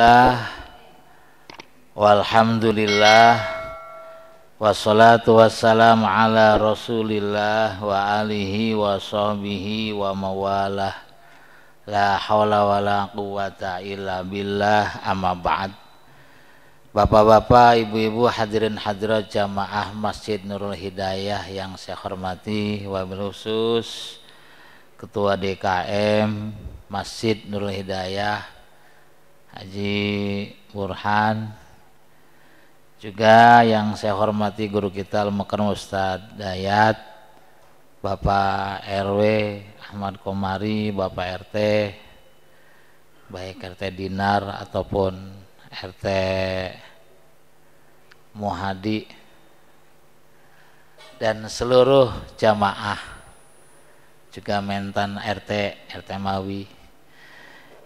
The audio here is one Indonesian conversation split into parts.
Bismillah, walhamdulillah, wassalatu wassalamu ala rasulillah wa alihi wa sahbihi wa mawalah. La hawla wa la quwata illa billah, amma ba'd. Bapak-bapak, ibu-ibu, hadirin hadirat jamaah Masjid Nurul Hidayah yang saya hormati, wabil khusus Ketua DKM Masjid Nurul Hidayah Haji Burhan, juga yang saya hormati guru kita Al-Mukarram Ustadz Dayat, Bapak RW Ahmad Komari, Bapak RT, baik RT Dinar ataupun RT Muhadi, dan seluruh jamaah, juga mentan RT Mawi,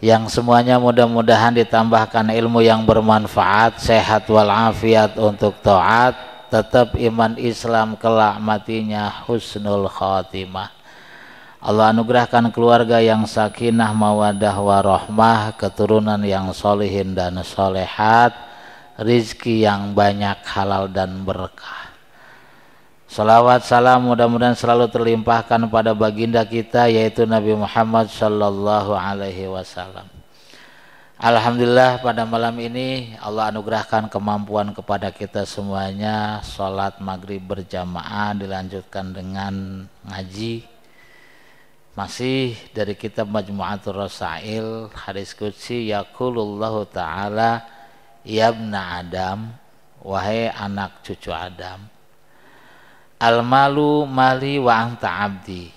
yang semuanya mudah-mudahan ditambahkan ilmu yang bermanfaat, sehat walafiat untuk taat, tetap iman Islam, kelak matinya husnul khatimah. Allah anugerahkan keluarga yang sakinah, mawadah, warahmah, keturunan yang solihin dan solehat, rizki yang banyak, halal dan berkah. Salawat salam mudah-mudahan selalu terlimpahkan pada baginda kita, yaitu Nabi Muhammad sallallahu alaihi wasallam. Alhamdulillah, pada malam ini Allah anugerahkan kemampuan kepada kita semuanya. Salat maghrib berjamaah dilanjutkan dengan ngaji, masih dari kitab Majmu'atul Rasail, hadis qudsi, yaqulullahu ta'ala, yabna Adam, wahai anak cucu Adam, al-malu mali wa anta abdi,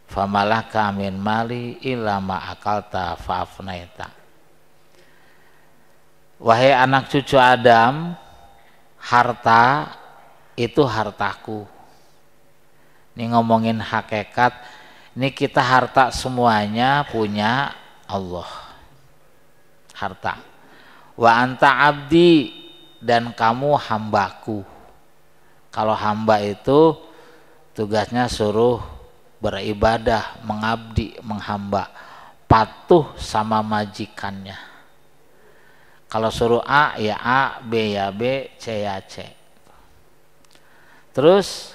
famalaka min mali illa ma akalta fa'afnaita. Wahai anak cucu Adam, harta itu hartaku. Ini ngomongin hakikat, ini kita harta semuanya punya Allah. Harta. Wa anta abdi, dan kamu hambaku. Kalau hamba itu tugasnya suruh beribadah, mengabdi, menghamba, patuh sama majikannya. Kalau suruh A ya A, B ya B, C ya C. Terus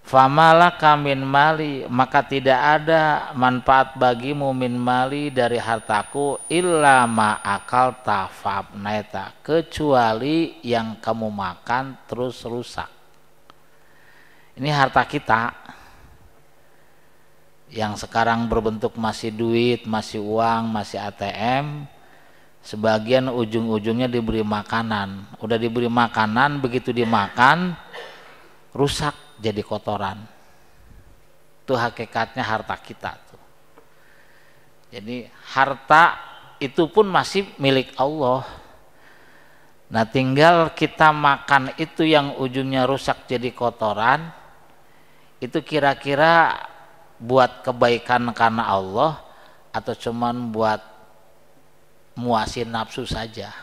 famalaka min mali, maka tidak ada manfaat bagimu min mali dari hartaku, illa ma akalta fa'afnaita, kecuali yang kamu makan terus rusak. Ini harta kita yang sekarang berbentuk masih duit, masih uang, masih ATM. Sebagian ujung-ujungnya diberi makanan. Udah diberi makanan, begitu dimakan rusak jadi kotoran. Itu hakikatnya harta kita tuh. Jadi harta itu pun masih milik Allah. Nah, tinggal kita makan itu yang ujungnya rusak jadi kotoran. Itu kira-kira buat kebaikan karena Allah atau cuman buat muasin nafsu saja.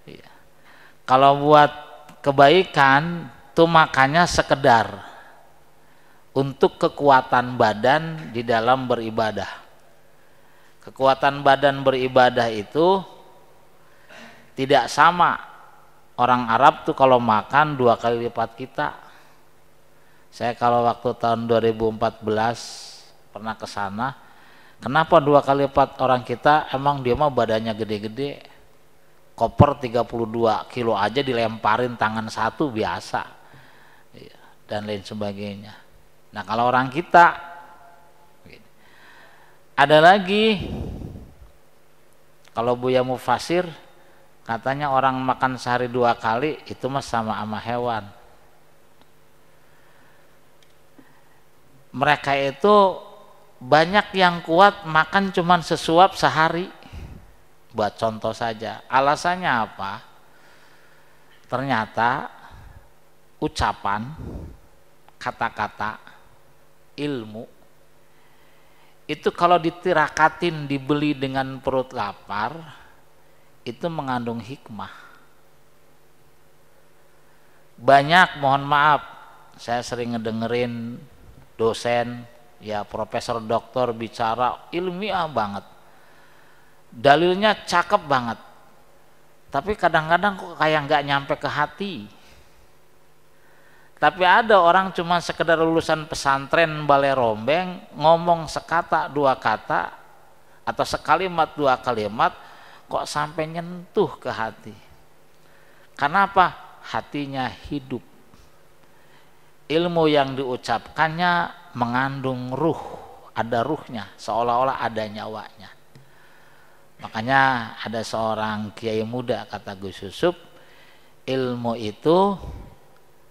Ya. Kalau buat kebaikan tuh makannya sekedar untuk kekuatan badan di dalam beribadah. Kekuatan badan beribadah itu tidak sama. Orang Arab tuh kalau makan 2 kali lipat kita. Saya kalau waktu tahun 2014 pernah ke sana. Kenapa 2 kali lipat orang kita? Emang dia mah badannya gede-gede. Koper 32 kilo aja dilemparin tangan satu biasa. Dan lain sebagainya. Nah, kalau orang kita ada lagi, kalau Buya Mufasir katanya orang makan sehari 2 kali itu mah sama hewan. Mereka itu banyak yang kuat makan cuman sesuap sehari. Buat contoh saja. Alasannya apa? Ternyata ucapan, kata-kata, ilmu itu kalau ditirakatin, dibeli dengan perut lapar, itu mengandung hikmah. Banyak, mohon maaf, saya sering ngedengerin dosen, ya profesor doktor bicara ilmiah banget. dalilnya cakep banget, tapi kadang-kadang kok kayak nggak nyampe ke hati. Tapi ada orang cuma sekedar lulusan pesantren balai rombeng, ngomong sekata dua kata atau sekalimat dua kalimat kok sampai nyentuh ke hati. Karena apa? Hatinya hidup. Ilmu yang diucapkannya mengandung ruh, ada ruhnya, seolah-olah ada nyawanya. Makanya ada seorang kiai muda kata Gus Yusuf, ilmu itu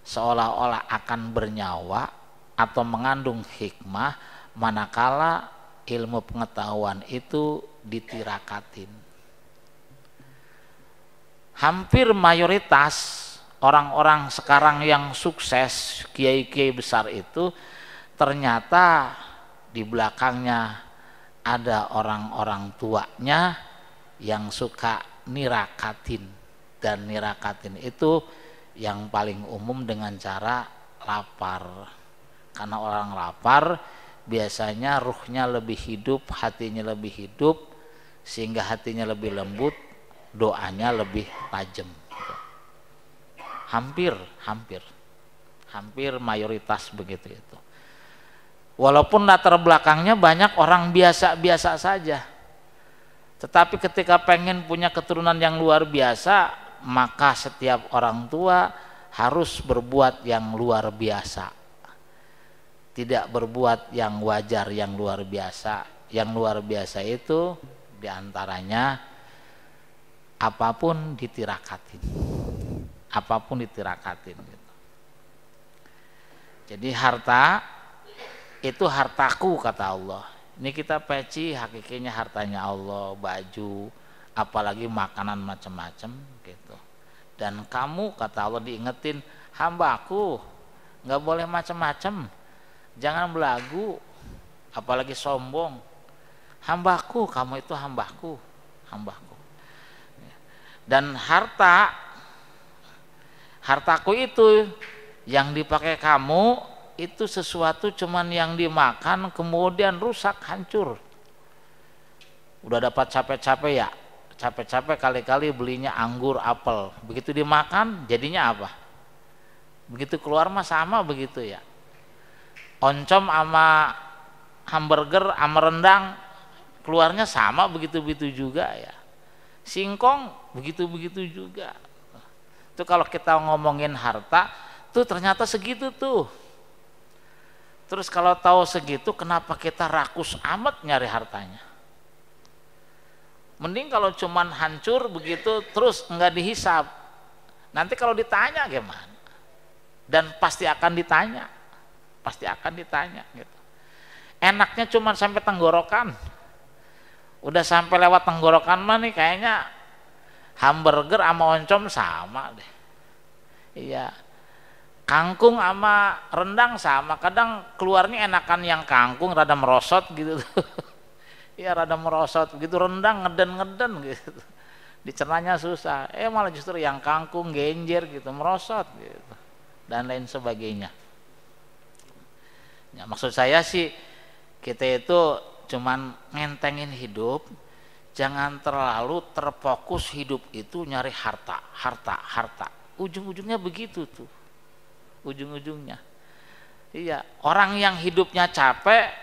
seolah-olah akan bernyawa atau mengandung hikmah manakala ilmu pengetahuan itu ditirakatin. Hampir mayoritas orang-orang sekarang yang sukses, kiai-kiai besar itu ternyata di belakangnya ada orang-orang tuanya yang suka nirakatin, dan nirakatin itu yang paling umum dengan cara lapar. Karena orang lapar biasanya ruhnya lebih hidup, hatinya lebih hidup, sehingga hatinya lebih lembut, doanya lebih tajam. Hampir mayoritas begitu itu. Walaupun latar belakangnya banyak orang biasa-biasa saja, tetapi ketika pengen punya keturunan yang luar biasa, maka setiap orang tua harus berbuat yang luar biasa, tidak berbuat yang wajar, yang luar biasa. Yang luar biasa itu diantaranya apapun ditirakatin, gitu. Jadi harta itu hartaku kata Allah. Ini kita peci, hakikinya hartanya Allah, baju, apalagi makanan macam-macam gitu. Dan kamu kata Allah diingetin, hambaku nggak boleh macam-macam, jangan belagu, apalagi sombong. Hambaku, kamu itu hambaku. Dan hartaku itu yang dipakai kamu itu sesuatu cuman yang dimakan kemudian rusak, hancur. Udah dapat capek-capek ya, capek-capek kali-kali belinya anggur, apel, begitu dimakan jadinya apa? Begitu keluar mah sama begitu ya. Oncom sama hamburger sama rendang keluarnya sama begitu-begitu juga ya. Singkong begitu-begitu juga. Itu kalau kita ngomongin harta tuh ternyata segitu tuh. Terus kalau tahu segitu kenapa kita rakus amat nyari hartanya? Mending kalau cuman hancur begitu terus enggak dihisap. Nanti kalau ditanya gimana? Dan pasti akan ditanya. Gitu. Enaknya cuman sampai tenggorokan. Udah sampai lewat tenggorokan mah nih kayaknya hamburger sama oncom sama deh. Iya. Kangkung sama rendang sama. Kadang keluarnya enakan yang kangkung rada merosot gitu. Iya rada merosot begitu, rendang ngeden gitu, dicernanya susah. Malah justru yang kangkung genjer gitu, merosot gitu, dan lain sebagainya. Ya, maksud saya sih kita itu cuman ngentengin hidup, jangan terlalu terfokus hidup itu nyari harta. Ujung-ujungnya begitu tuh, ujung-ujungnya. Iya, orang yang hidupnya capek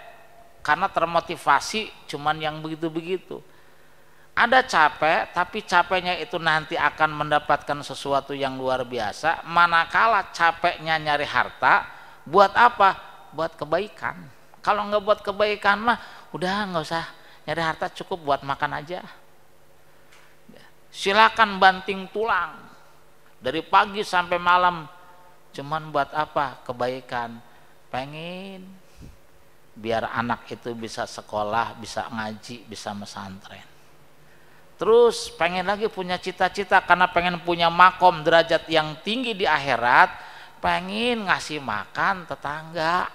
karena termotivasi cuman yang begitu-begitu. Ada capek, tapi capeknya itu nanti akan mendapatkan sesuatu yang luar biasa. Manakala capeknya nyari harta, buat apa? Buat kebaikan. Kalau nggak buat kebaikan mah, udah nggak usah nyari harta, cukup buat makan aja. Silakan banting tulang dari pagi sampai malam, cuman buat apa? Kebaikan. Pengen biar anak itu bisa sekolah, bisa ngaji, bisa mesantren. Terus pengen lagi punya cita-cita karena pengen punya makom derajat yang tinggi di akhirat, pengen ngasih makan tetangga.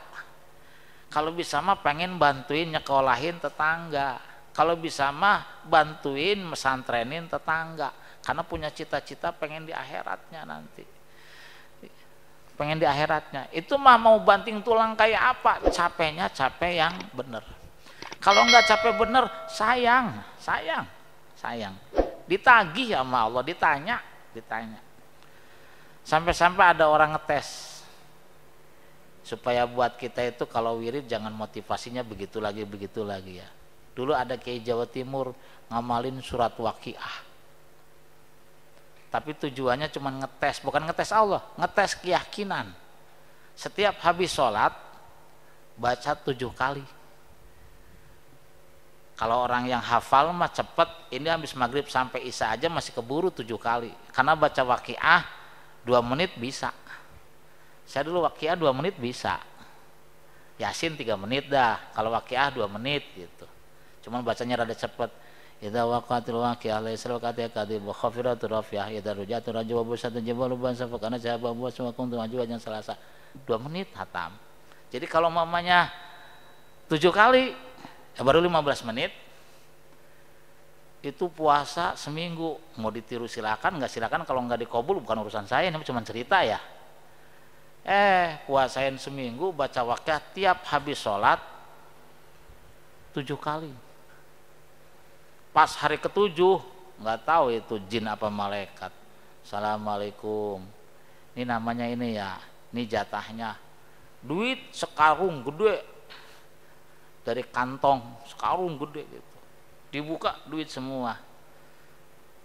Kalau bisa mah pengen bantuin nyekolahin tetangga. Kalau bisa mah bantuin mesantrenin tetangga. Karena punya cita-cita pengen di akhiratnya nanti. Pengen di akhiratnya itu mah mau banting tulang kayak apa, capeknya capek yang bener. Kalau nggak capek bener sayang sayang. Ditagih sama Allah, ditanya. Sampai-sampai ada orang ngetes supaya buat kita itu kalau wirid jangan motivasinya begitu lagi ya. Dulu ada Kiai Jawa Timur ngamalin surat Waqiah, tapi tujuannya cuma ngetes, bukan ngetes Allah, ngetes keyakinan. Setiap habis sholat baca 7 kali. Kalau orang yang hafal mah cepet, ini habis maghrib sampai isya aja masih keburu 7 kali, karena baca Waqiah 2 menit bisa. Saya dulu Waqiah 2 menit bisa, Yasin 3 menit dah, kalau Waqiah 2 menit gitu. Cuman bacanya rada cepet. Idza waqatil waqi'ah laysa waqatiha kadhib wa khafiratur rafi'ah idza rujatur rajwa busatun jibalu ban safakana jaba wa kuntum ajwajan salasa. 2 menit hatam. Jadi kalau mamanya 7 kali ya baru 15 menit. Itu puasa seminggu. Mau ditiru silakan, enggak silakan, kalau enggak dikabul bukan urusan saya, ini cuma cerita ya. Puasain seminggu baca Waqiah tiap habis sholat 7 kali. Pas hari ke-7 nggak tahu itu jin apa malaikat. Assalamualaikum. Ini namanya ini ya, ini jatahnya. Duit sekarung gede dari kantong, sekarung gede gitu. Dibuka duit semua.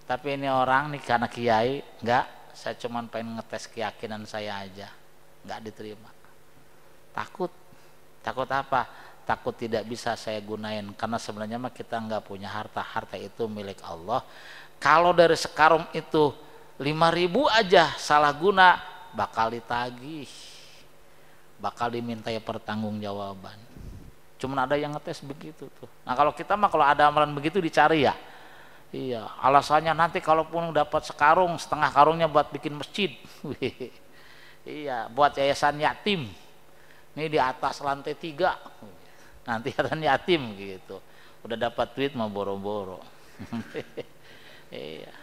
Tapi ini orang nih karena kiai, nggak, saya cuman pengen ngetes keyakinan saya aja, nggak diterima. Takut apa? Takut tidak bisa saya gunain, karena sebenarnya mah kita nggak punya harta itu milik Allah. Kalau dari sekarung itu 5.000 aja salah guna bakal ditagih, bakal dimintai pertanggungjawaban. Cuman ada yang ngetes begitu tuh. Nah kalau kita mah kalau ada amalan begitu dicari ya. Iya, alasannya nanti kalaupun dapat sekarung, setengah karungnya buat bikin masjid. Iya, buat yayasan yatim. Ini di atas lantai 3. Nanti yayasan yatim gitu. Udah dapat duit mau boro-boro. Iya.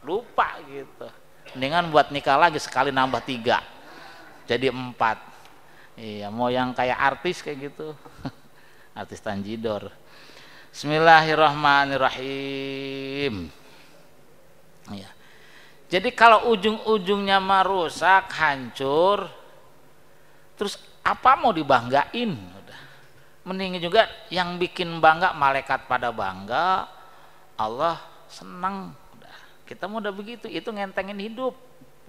Lupa gitu. Mendingan buat nikah lagi sekali nambah 3. Jadi 4. Iya, mau yang kayak artis kayak gitu. Artis Tanjidor. Bismillahirrahmanirrahim. Ya. Jadi kalau ujung-ujungnya mah rusak, hancur, terus apa mau dibanggain? Udah. Mending juga yang bikin bangga malaikat pada bangga, Allah senang. Udah. Kita mau udah begitu, itu ngentengin hidup.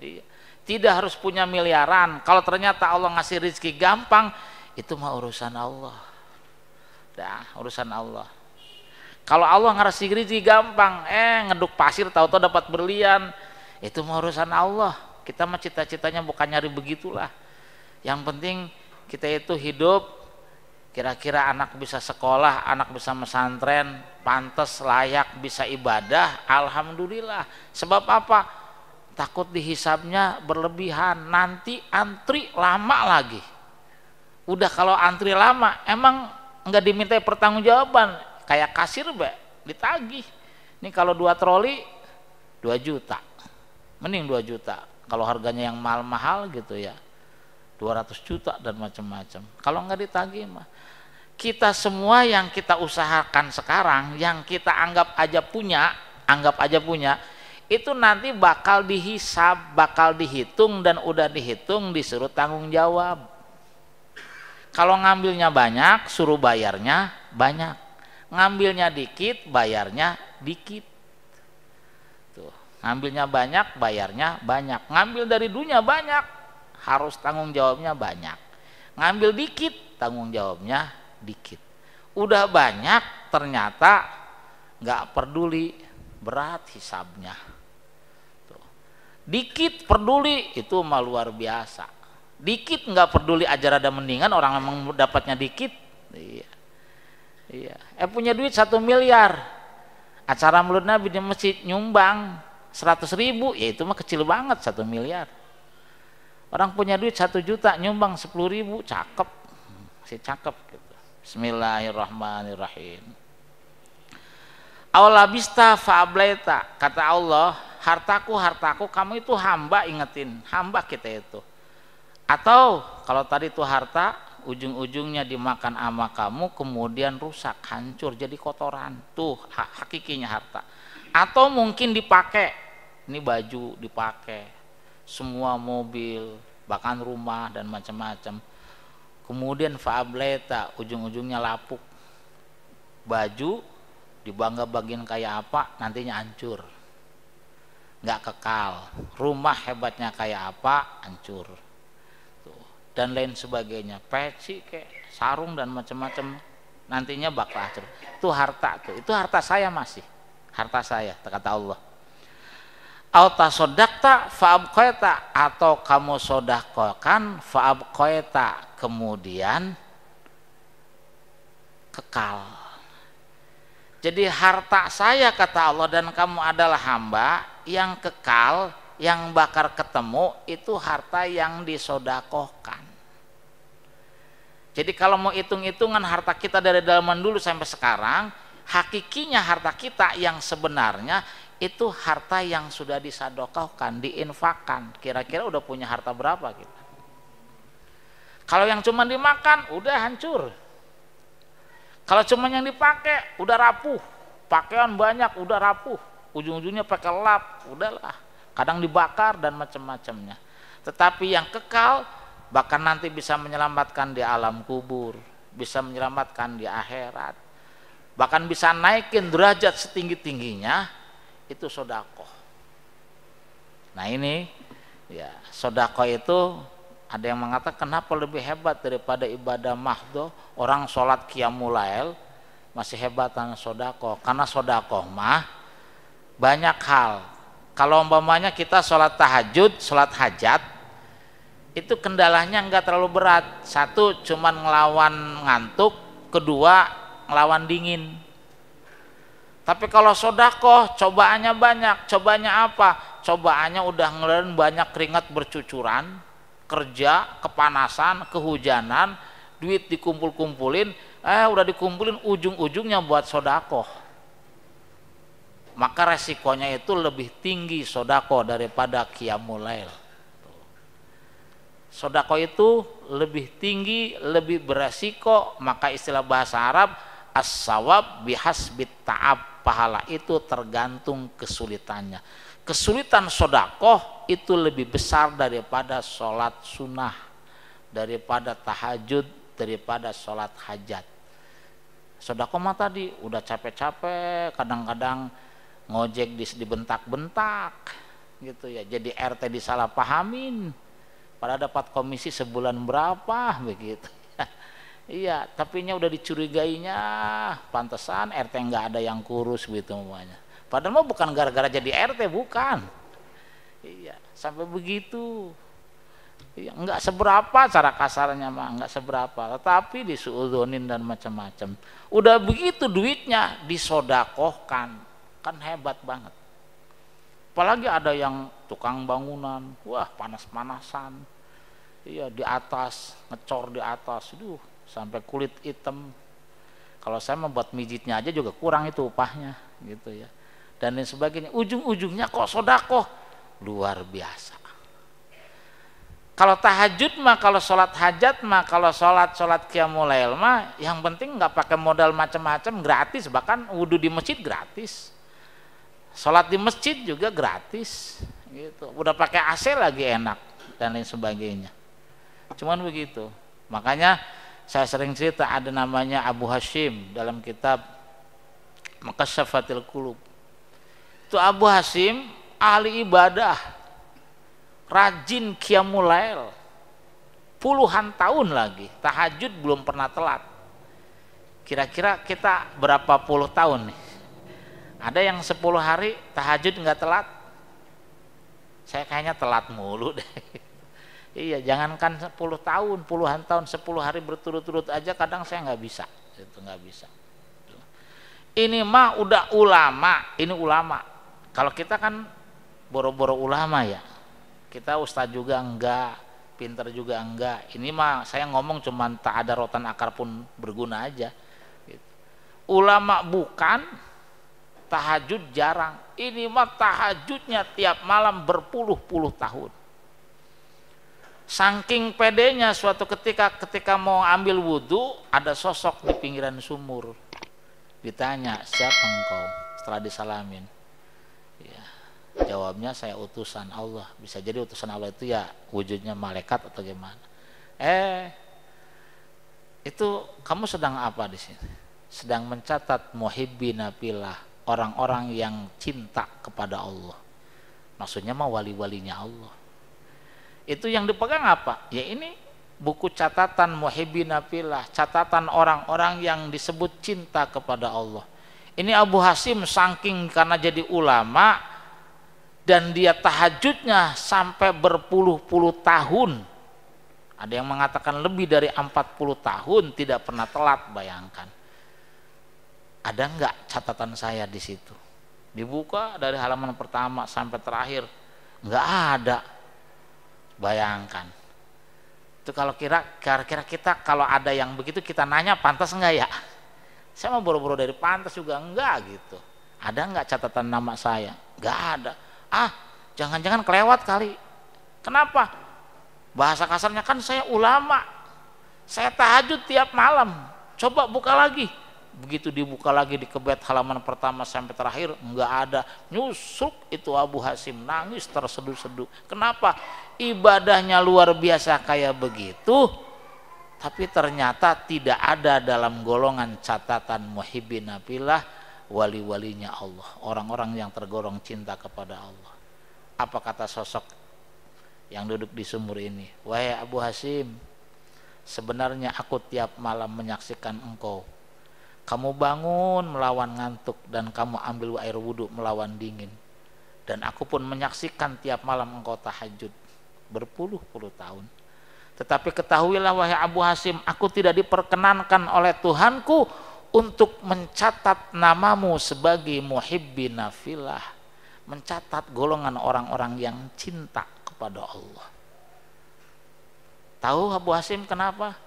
Iya. Tidak harus punya miliaran. Kalau ternyata Allah ngasih rezeki gampang, itu mah urusan Allah. Dah, urusan Allah. Kalau Allah ngasih rezeki gampang, ngeduk pasir tahu-tahu dapat berlian, itu mah urusan Allah. Kita mah cita-citanya bukan nyari begitulah. Yang penting kita itu hidup, kira-kira anak bisa sekolah, anak bisa pesantren, pantas layak bisa ibadah, alhamdulillah. Sebab apa? Takut dihisabnya berlebihan, nanti antri lama lagi. Udah kalau antri lama, emang nggak dimintai pertanggungjawaban. Kayak kasir ditagih. Ini kalau 2 troli 2 juta. Mending 2 juta. Kalau harganya yang mahal-mahal gitu ya 200 juta dan macam-macam. Kalau nggak ditagih mah. Kita semua yang kita usahakan sekarang, yang kita anggap aja punya, itu nanti bakal dihisab, bakal dihitung, dan udah dihitung disuruh tanggung jawab. Kalau ngambilnya banyak, suruh bayarnya banyak. Ngambilnya dikit, bayarnya dikit. Tuh, ngambilnya banyak, bayarnya banyak. Ngambil dari dunia banyak, harus tanggung jawabnya banyak. Ngambil dikit, tanggung jawabnya dikit. Udah banyak, ternyata nggak peduli, berat hisabnya. Tuh. Dikit peduli, itu mah luar biasa. Dikit nggak peduli aja rada mendingan, orang emang dapatnya dikit. Iya. Iya. Punya duit 1 miliar, acara Maulid Nabi di masjid nyumbang 100.000, ya itu mah kecil banget 1 miliar. Orang punya duit 1 juta nyumbang 10.000, cakep, masih cakep gitu. Bismillahirrahmanirrahim. Awalabista fa'ablaita, kata Allah, hartaku, kamu itu hamba, ingetin, hamba kita itu. Atau kalau tadi itu harta, ujung-ujungnya dimakan sama kamu, kemudian rusak, hancur, jadi kotoran. Tuh hakikinya harta. Atau mungkin dipakai, ini baju dipakai, semua mobil, bahkan rumah dan macam-macam. Kemudian fa'ableta, ujung-ujungnya lapuk. Baju dibangga-banggain kayak apa, nantinya hancur, nggak kekal. Rumah hebatnya kayak apa, hancur. Dan lain sebagainya, peci kayak sarung dan macam-macam, nantinya bakal hancur. Itu harta tuh, itu harta saya, masih harta saya, kata Allah. Auta sodakta faabqaita, atau kamu sodakokan faabqaita, kemudian kekal. Jadi harta saya, kata Allah, dan kamu adalah hamba yang kekal, yang bakal ketemu, itu harta yang disodakohkan. Jadi kalau mau hitung-hitungan harta kita dari zaman dulu sampai sekarang, hakikinya harta kita yang sebenarnya itu harta yang sudah disodakohkan, diinfakkan. Kira-kira udah punya harta berapa kita? Kalau yang cuma dimakan udah hancur. Kalau cuma yang dipakai udah rapuh, pakaian banyak udah rapuh, ujung-ujungnya pakai lap, udahlah. Kadang dibakar dan macam-macamnya. Tetapi yang kekal bahkan nanti bisa menyelamatkan di alam kubur, bisa menyelamatkan di akhirat, bahkan bisa naikin derajat setinggi-tingginya, itu sodakoh. Nah ini ya, sodakoh itu ada yang mengatakan kenapa lebih hebat daripada ibadah mahdoh. Orang sholat qiyamul lail masih hebatan sodakoh, karena sodakoh mah banyak hal. Kalau umpamanya kita sholat tahajud, sholat hajat, itu kendalanya enggak terlalu berat. Satu, cuman ngelawan ngantuk. Kedua, ngelawan dingin. Tapi kalau sodakoh, cobaannya banyak. Cobaannya apa? Cobaannya udah ngeluarin banyak keringat bercucuran, kerja, kepanasan, kehujanan, duit dikumpul-kumpulin, udah dikumpulin, ujung-ujungnya buat sodakoh. Maka resikonya itu lebih tinggi sodako daripada qiyamul lail. Sodako itu lebih tinggi, lebih beresiko. Maka istilah bahasa Arab, as-sawab bihasbit ta'ab, pahala itu tergantung kesulitannya. Kesulitan sodako itu lebih besar daripada sholat sunnah, daripada tahajud, daripada sholat hajat. Sodako mah tadi udah capek-capek, kadang-kadang ngojek dibentak-bentak gitu ya, jadi RT disalahpahamin, pada dapat komisi sebulan berapa begitu. Iya, tapinya udah dicurigainya, pantesan RT nggak ada yang kurus gitu namanya. Padahal mah bukan gara-gara jadi RT, bukan. Iya, sampai begitu. Iya, nggak seberapa, cara kasarnya mah nggak seberapa, tetapi disuudonin dan macam-macam. Udah begitu duitnya disodakohkan, kan hebat banget. Apalagi ada yang tukang bangunan, wah panas-panasan, iya di atas, ngecor di atas, sampai kulit hitam. Kalau saya membuat mijitnya aja juga kurang itu upahnya, gitu ya. Dan lain sebagainya. Ujung-ujungnya kok sodakoh, luar biasa. Kalau tahajud mah, kalau sholat hajat mah, kalau sholat qiyamul lail mah, yang penting nggak pakai modal macam-macam, gratis. Bahkan wudhu di masjid gratis. Sholat di masjid juga gratis, gitu. Udah pakai AC lagi enak dan lain sebagainya. Cuman begitu. Makanya saya sering cerita, ada namanya Abu Hashim dalam kitab Makasyafatil Qulub. Itu Abu Hashim ahli ibadah, rajin qiyamul lail, puluhan tahun lagi, tahajud belum pernah telat. Kira-kira kita berapa puluh tahun nih? Ada yang 10 hari tahajud nggak telat? Saya kayaknya telat mulu deh. Iya, jangankan 10 tahun, puluhan tahun, 10 hari berturut-turut aja kadang saya nggak bisa. Itu nggak bisa. Ini mah udah ulama, ini ulama. Kalau kita kan boro-boro ulama ya. Kita ustadz juga enggak, pinter juga enggak. Ini mah saya ngomong cuman tak ada rotan akar pun berguna aja. Gitu. Ulama bukan, tahajud jarang. Ini mah tahajudnya tiap malam berpuluh-puluh tahun. Saking pedenya suatu ketika mau ambil wudhu, ada sosok di pinggiran sumur. Ditanya, siapa engkau? Setelah disalamin, ya, jawabnya saya utusan Allah. Bisa jadi utusan Allah itu ya wujudnya malaikat atau gimana. Itu kamu sedang apa di sini? Sedang mencatat muhibbina fillah, orang-orang yang cinta kepada Allah. Maksudnya mah wali-walinya Allah. Itu yang dipegang apa? Ya ini buku catatan muhibbina fillah, catatan orang-orang yang disebut cinta kepada Allah. Ini Abu Hasim saking karena jadi ulama dan dia tahajudnya sampai berpuluh-puluh tahun. Ada yang mengatakan lebih dari 40 tahun tidak pernah telat, bayangkan. Ada enggak catatan saya di situ? Dibuka dari halaman pertama sampai terakhir, enggak ada. Bayangkan. Itu kalau kira-kira kita kalau ada yang begitu kita nanya pantas enggak ya? Saya mau buru-buru dari pantas juga enggak gitu. Ada enggak catatan nama saya? Enggak ada. Jangan-jangan kelewat kali. Kenapa? Bahasa kasarnya kan saya ulama. Saya tahajud tiap malam. Coba buka lagi. Begitu dibuka lagi di kebet halaman pertama sampai terakhir enggak ada. Nyusuk itu Abu Hasim, nangis terseduh-seduh. Kenapa? Ibadahnya luar biasa kayak begitu, tapi ternyata tidak ada dalam golongan catatan muhibbina fillah, wali-walinya Allah, orang-orang yang tergolong cinta kepada Allah. Apa kata sosok yang duduk di sumur ini? Wahai Abu Hasim, sebenarnya aku tiap malam menyaksikan engkau. Kamu bangun melawan ngantuk dan kamu ambil air wudhu melawan dingin. Dan aku pun menyaksikan tiap malam engkau tahajud berpuluh-puluh tahun. Tetapi ketahuilah wahai Abu Hasim, aku tidak diperkenankan oleh Tuhanku untuk mencatat namamu sebagai muhibbina fillah, mencatat golongan orang-orang yang cinta kepada Allah. Tahu Abu Hasim kenapa?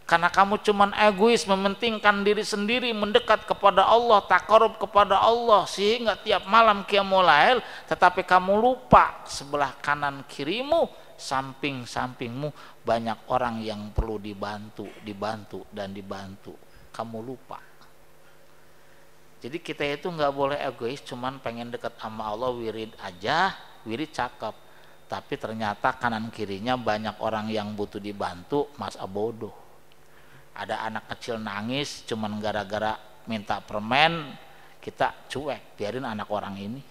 Karena kamu cuman egois, mementingkan diri sendiri, mendekat kepada Allah, takarub kepada Allah, sehingga tiap malam qiyamul lail, tetapi kamu lupa sebelah kanan kirimu, samping-sampingmu banyak orang yang perlu dibantu dan dibantu. Kamu lupa. Jadi kita itu nggak boleh egois, cuman pengen dekat sama Allah, wirid aja, wirid cakep. Tapi ternyata kanan kirinya banyak orang yang butuh dibantu, masa bodoh. Ada anak kecil nangis cuman gara-gara minta permen, kita cuek, biarin anak orang ini.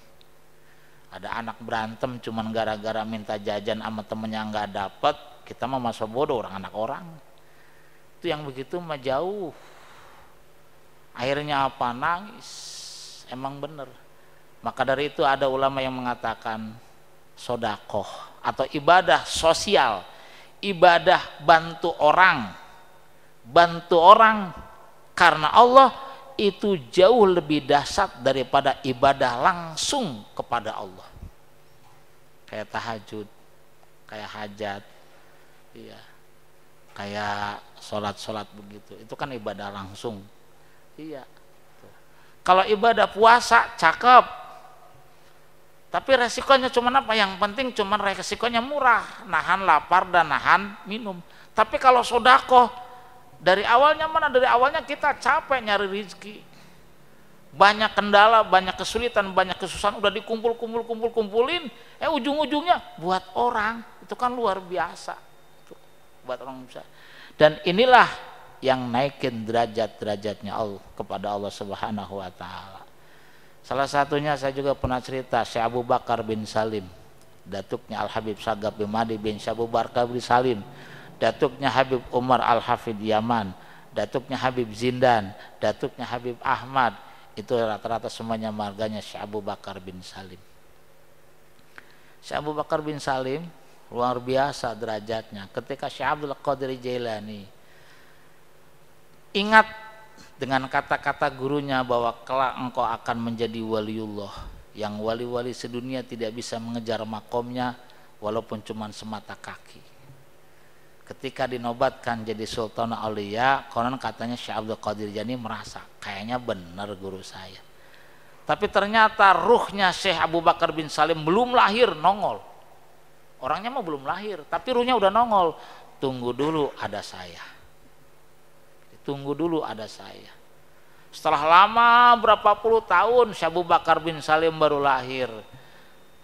Ada anak berantem cuman gara-gara minta jajan sama temennya nggak dapet, kita mah masa bodoh, orang anak orang. Itu yang begitu mah jauh. Akhirnya apa? Nangis. Emang bener. Maka dari itu ada ulama yang mengatakan sodakoh atau ibadah sosial, ibadah bantu orang karena Allah itu jauh lebih dahsyat daripada ibadah langsung kepada Allah. Kayak tahajud, kayak hajat, iya, kayak sholat begitu. Itu kan ibadah langsung. Iya. Kalau ibadah puasa cakep, tapi resikonya cuman apa? Yang penting cuman resikonya murah, nahan lapar dan nahan minum. Tapi kalau sodakoh, dari awalnya kita capek nyari rezeki, banyak kendala, banyak kesulitan, banyak kesusahan, udah dikumpulin, ujung-ujungnya buat orang, itu kan luar biasa. Buat orang bisa. Dan inilah yang naikin derajatnya Allah kepada Allah Subhanahu wa taala. Salah satunya saya juga pernah cerita, Syekh Abu Bakar bin Salim, datuknya Al Habib Sagaf bin Madi bin Syekh Abu Bakar bin Salim, datuknya Habib Umar Al-Hafidh Yaman, datuknya Habib Zindan, datuknya Habib Ahmad, itu rata-rata semuanya marganya Syekh Abu Bakar bin Salim. Syekh Abu Bakar bin Salim luar biasa derajatnya. Ketika Syekh Abdul Qadir Jailani ingat dengan kata-kata gurunya bahwa kelak engkau akan menjadi waliullah, yang wali-wali sedunia tidak bisa mengejar makomnya walaupun cuma semata kaki. Ketika dinobatkan jadi Sultan Aulia, konon katanya Syekh Abdul Qadir Jailani merasa kayaknya benar guru saya. Tapi ternyata ruhnya Syekh Abu Bakar bin Salim belum lahir nongol. Orangnya mah belum lahir, tapi ruhnya udah nongol. Tunggu dulu ada saya. Tunggu dulu ada saya. Setelah lama berapa puluh tahun Syekh Abu Bakar bin Salim baru lahir.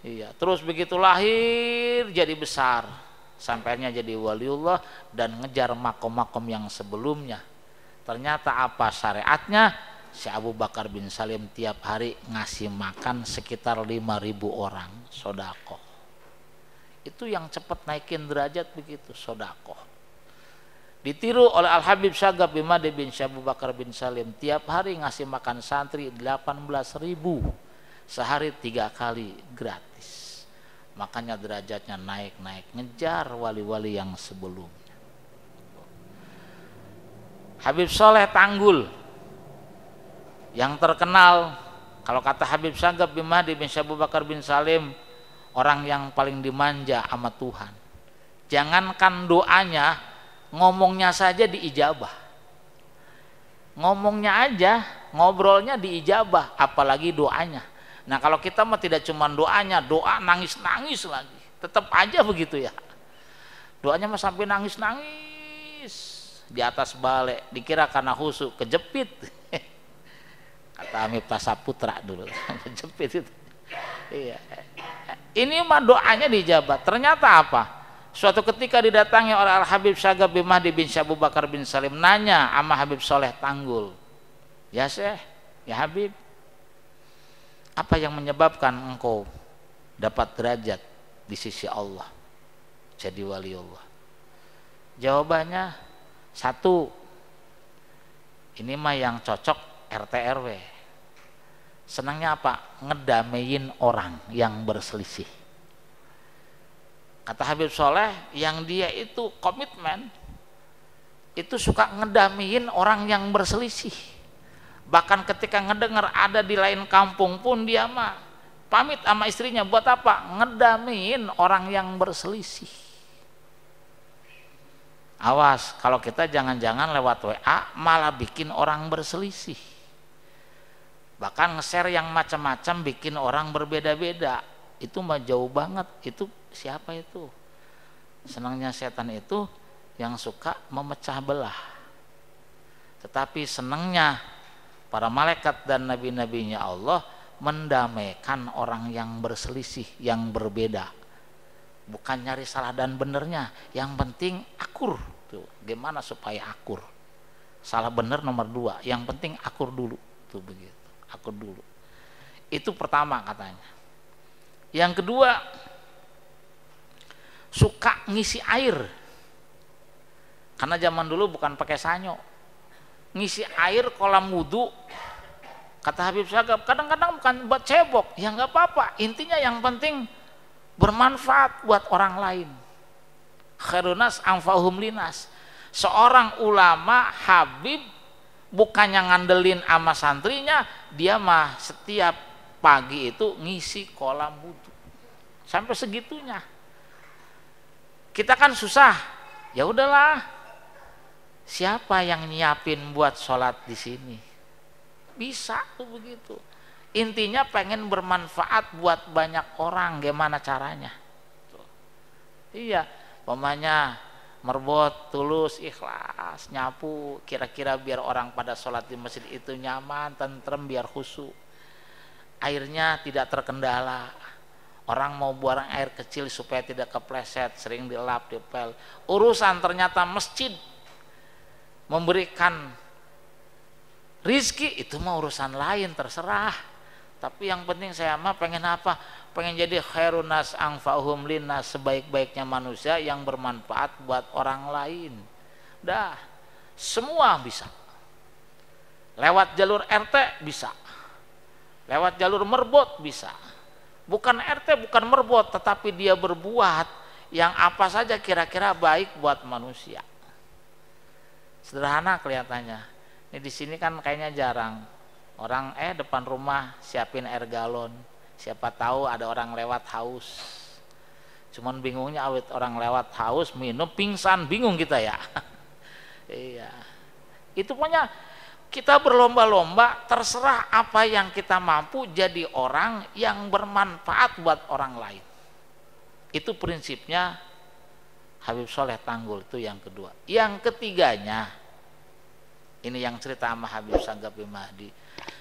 Iya, terus begitu lahir jadi besar. Sampainya jadi waliullah dan ngejar makom-makom yang sebelumnya. Ternyata apa syariatnya? Syekh Abu Bakar bin Salim tiap hari ngasih makan sekitar 5.000 orang, sodakoh. Itu yang cepat naikin derajat begitu, sodakoh. Ditiru oleh Al-Habib Syagab bin Made bin Syekh Abu Bakar bin Salim, tiap hari ngasih makan santri 18.000, sehari 3 kali gratis. Makanya derajatnya naik-naik, ngejar wali-wali yang sebelumnya. Habib Soleh Tanggul yang terkenal, kalau kata Habib Syagab bin Made bin Syekh Abu Bakar bin Salim, orang yang paling dimanja sama Tuhan. Jangankan doanya, ngomongnya saja diijabah. Ngomongnya aja, ngobrolnya diijabah, apalagi doanya. Nah kalau kita mah tidak cuma doanya, doa nangis-nangis lagi. Tetap aja begitu ya. Doanya mah sampai nangis-nangis di atas balik, dikira karena khusyuk, kejepit. Kata Miftah Saputra dulu, kejepit itu. Iya. Ini mah doanya dijabah. Ternyata apa? Suatu ketika didatangi oleh Al-Habib Syagab bin Mahdi bin Syekh Abu Bakar bin Salim, nanya sama Habib Soleh Tanggul, ya Syekh, ya Habib, apa yang menyebabkan engkau dapat derajat di sisi Allah, jadi wali Allah? Jawabannya satu, ini mah yang cocok RT RW. Senangnya apa? Ngedamein orang yang berselisih. Kata Habib Soleh, yang dia itu komitmen, itu suka ngedamein orang yang berselisih. Bahkan ketika ngedengar ada di lain kampung pun dia mah pamit sama istrinya, buat apa? Ngedamein orang yang berselisih. Awas, kalau kita jangan-jangan lewat WA malah bikin orang berselisih. Bahkan nge-share yang macam-macam bikin orang berbeda-beda. Itu mah jauh banget. Itu siapa itu? Senangnya setan itu yang suka memecah belah. Tetapi senangnya para malaikat dan nabi-nabinya Allah mendamaikan orang yang berselisih, yang berbeda. Bukan nyari salah dan benernya, yang penting akur. Tuh, gimana supaya akur? Salah bener nomor 2, yang penting akur dulu. Tuh begitu. Akur dulu. Itu pertama katanya. Yang kedua, suka ngisi air. Karena zaman dulu bukan pakai sanyo. Ngisi air kolam wudu. Kata Habib Syagab, kadang-kadang bukan buat cebok. Ya nggak apa-apa. Intinya yang penting bermanfaat buat orang lain. Khairunas anfa'uhum linas. Seorang ulama Habib bukannya ngandelin sama santrinya, dia mah setiap pagi itu ngisi kolam wudu. Sampai segitunya. Kita kan susah. Ya udahlah. Siapa yang nyiapin buat sholat di sini? Bisa tuh begitu. Intinya pengen bermanfaat buat banyak orang, gimana caranya? Tuh. Iya, pemanya merbot, tulus, ikhlas, nyapu, kira-kira biar orang pada sholat di masjid itu nyaman, tentrem, biar khusyuk. Airnya tidak terkendala. Orang mau buang air kecil supaya tidak kepleset, sering dilap, dipel. Urusan ternyata masjid memberikan rizki, itu mah urusan lain, terserah. Tapi yang penting saya mah pengen apa? Pengen jadi khairunas anfa'uhum linnas, sebaik-baiknya manusia yang bermanfaat buat orang lain. Dah, semua bisa. Lewat jalur RT bisa. Lewat jalur merbot bisa. Bukan RT, bukan merbot, tetapi dia berbuat yang apa saja kira-kira baik buat manusia. Sederhana kelihatannya. Ini di sini kan kayaknya jarang. Orang depan rumah siapin air galon. Siapa tahu ada orang lewat haus. Cuman bingungnya awet orang lewat haus minum pingsan, bingung kita ya. Iya. Itu pokoknya kita berlomba-lomba, terserah apa yang kita mampu, jadi orang yang bermanfaat buat orang lain. Itu prinsipnya Habib Soleh Tanggul, itu yang kedua. Yang ketiganya, ini yang cerita sama Habib Sagaf bin Mahdi,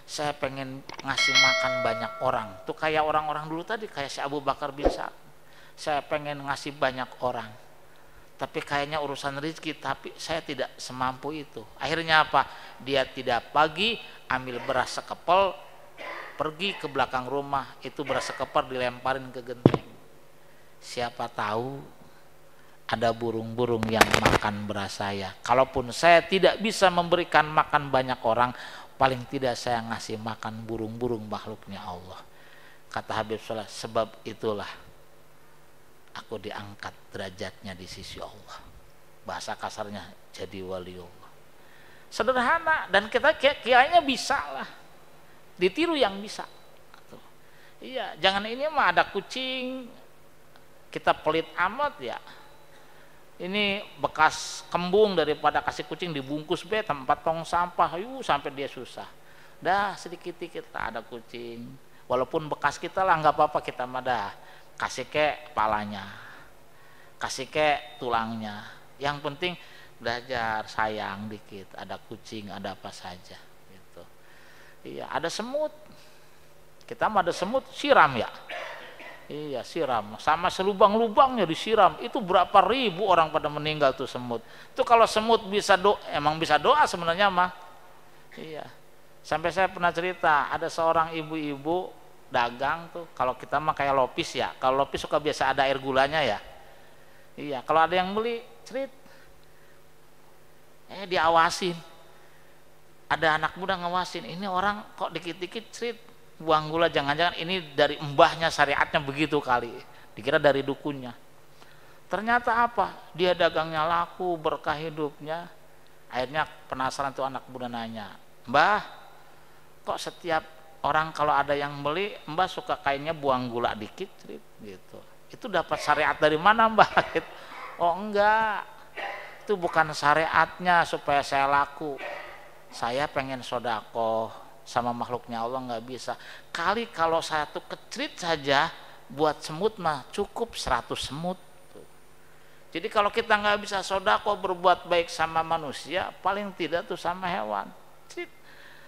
saya pengen ngasih makan banyak orang. Tuh kayak orang-orang dulu tadi, kayak si Abu Bakar bin Sa'ad. Saya pengen ngasih banyak orang, tapi kayaknya urusan rezeki, tapi saya tidak semampu itu. Akhirnya apa? Dia tidak pagi ambil beras sekepel, pergi ke belakang rumah, itu beras sekepel dilemparin ke genteng. Siapa tahu ada burung-burung yang makan beras saya. Kalaupun saya tidak bisa memberikan makan banyak orang, paling tidak saya ngasih makan burung-burung makhluknya Allah. Kata Habib Soleh, sebab itulah aku diangkat derajatnya di sisi Allah. Bahasa kasarnya, jadi waliullah. Sederhana, dan kita kayaknya bisa lah, ditiru yang bisa. Iya, jangan ini mah ada kucing, kita pelit amat ya. Ini bekas kembung, daripada kasih kucing dibungkus tempat tong sampah, sampai dia susah. Dah sedikit-sedikit ada kucing, walaupun bekas kita lah nggak apa-apa, kita mah dah kasih ke kepalanya, kasih ke tulangnya. Yang penting belajar sayang dikit, ada kucing, ada apa saja gitu. Iya, ada semut, kita mah ada semut, siram ya. Iya, siram, sama selubang-lubangnya disiram. Itu berapa ribu orang pada meninggal tuh semut. Itu kalau semut bisa doa, emang bisa doa sebenarnya mah. Iya. Sampai saya pernah cerita, ada seorang ibu-ibu dagang tuh, kalau kita mah kayak lopis ya. Kalau lopis suka biasa ada air gulanya ya. Iya, kalau ada yang beli, cerit. Diawasin. Ada anak muda ngawasin, ini orang kok dikit-dikit cerit buang gula, jangan-jangan ini dari mbahnya, syariatnya begitu kali, dikira dari dukunnya. Ternyata apa? Dia dagangnya laku, berkah hidupnya. Akhirnya penasaran tuh anak muda nanya, Mbah, kok setiap orang kalau ada yang beli, Mbah suka kayaknya buang gula dikit gitu. Itu dapat syariat dari mana, Mbah? Oh enggak, itu bukan syariatnya supaya saya laku. Saya pengen sodakoh sama makhluknya Allah, nggak bisa. Kali kalau saya tuh kecrit saja buat semut mah cukup 100 semut. Jadi kalau kita nggak bisa sodako berbuat baik sama manusia, paling tidak tuh sama hewan, crit,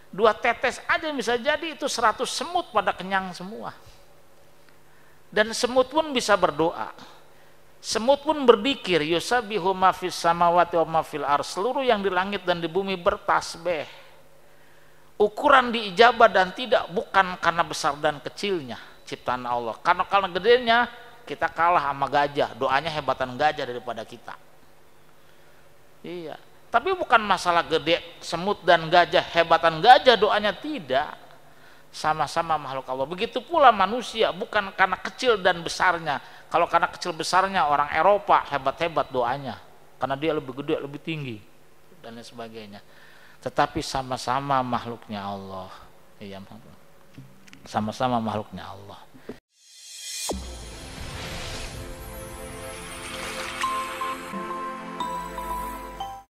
2 tetes aja bisa jadi itu 100 semut pada kenyang semua. Dan semut pun bisa berdoa, semut pun berzikir, yusabbihu ma fis samawati wa ma fil ardh, seluruh yang di langit dan di bumi bertasbih. Ukuran diijabah dan tidak bukan karena besar dan kecilnya ciptaan Allah, karena gedenya kita kalah sama gajah, doanya hebatan gajah daripada kita. Iya, tapi bukan masalah gede semut dan gajah, hebatan gajah doanya, tidak, sama-sama makhluk Allah. Begitu pula manusia, bukan karena kecil dan besarnya. Kalau karena kecil besarnya orang Eropa hebat-hebat doanya, karena dia lebih gede, lebih tinggi dan lain sebagainya. Tetapi sama-sama makhluknya Allah. Iya, sama-sama makhluknya Allah.